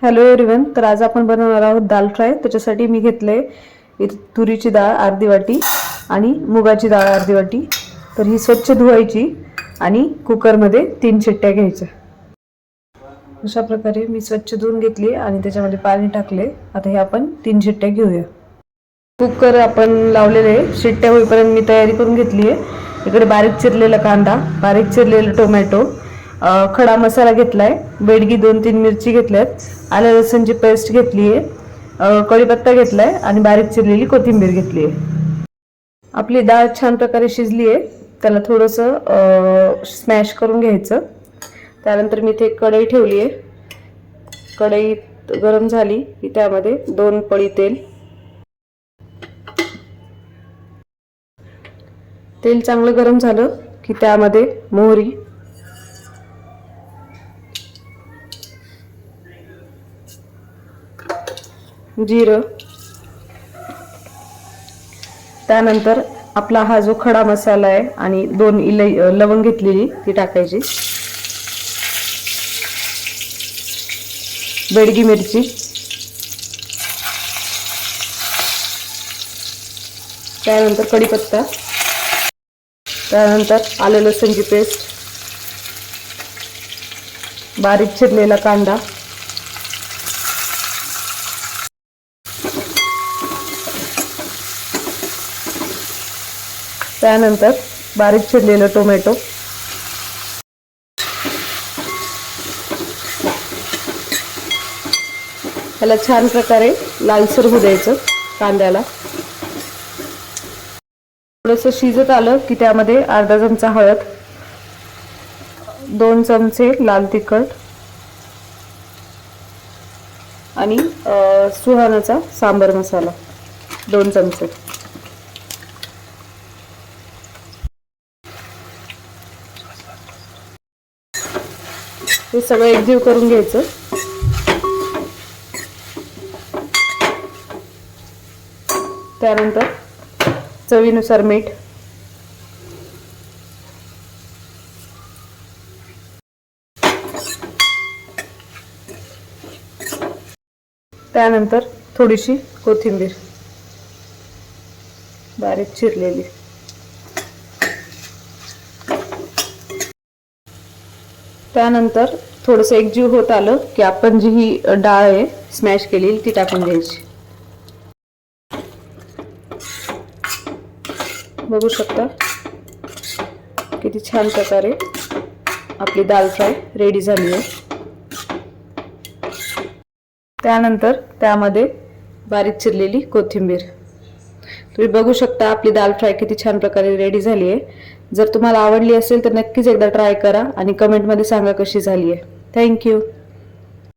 Hello everyone. तर आज आपण बनवणार आहोत दाल फ्राय. त्याच्यासाठी मी घेतले तुरीची डाळ अर्धी वाटी आणि मुगाची डाळ अर्धी वाटी. तर ही स्वच्छ धुवायची आणि कुकरमध्ये 3 शिट्ट्या घ्यायच्या. अशा प्रकारे मी स्वच्छ धुवून घेतली आणि त्याच्यामध्ये पाणी टाकले. आता हे आपण 3 शिट्ट्या घेऊया. कुकर आपण लावलेले शिट्ट्या होईपर्यंत मी तयारी करून घेतली आहे. इकडे बारीक चिरलेला कांदा, बारीक चिरलेला टोमॅटो, खडा मसाला घेतलाय, बेडगी 2-3 मिरची घेतल्यात, आलं लसूणची पेस्ट घेतली आहे, कढीपत्ता घेतलाय आणि बारीक चिरलेली कोथिंबीर घेतली आहे. आपली डाळ छान प्रकारे शिजली आहे. त्याला थोडंसं स्मॅश करून घ्यायचं. त्यानंतर मी इथे कढई ठेवली आहे. कढई गरम झाली की त्यामध्ये 2 पळी तेल चांगलं गरम झालं की त्यामध्ये मोहरी, जिरं, त्यानंतर आपला हा जो खडा मसाला आहे आणि 2 लवंग घेतलेली ती टाकायची, बेडगी मिरची, त्यानंतर कढीपत्ता, त्यानंतर आलं लसूणची पेस्ट, बारीक चिरलेला कांदा, त्यानंतर बारीक चिरलेलं टोमॅटो, त्याला छान प्रकारे लालसर होऊ द्यायचं. कांद्याला थोडंसं शिजत आलं की त्यामध्ये अर्धा चमचा हळद, 2 चमचे लाल तिखट आणि सुहानाचा सांबर मसाला 2 चमचे. हे सगळं एकजीव करून घ्यायचं. त्यानंतर चवीनुसार मीठ, त्यानंतर थोडीशी कोथिंबीर बारीक चिरलेली, त्यानंतर थोडंसं एकजीव होत आलं की आपण जी ही डाळ आहे स्मॅश केलेली ती टाकून द्यायची. बघू शकता किती छान प्रकारे आपली दाल फ्राय रेडी झाली आहे. त्यानंतर त्यामध्ये बारीक चिरलेली कोथिंबीर. तुम्ही बघू शकता आपली दाल फ्राय किती छान प्रकारे रेडी झाली आहे. जर तुम्हाला आवडली असेल तर नक्कीच एकदा ट्राय करा आणि कमेंटमध्ये सांगा कशी झाली आहे. थँक्यू.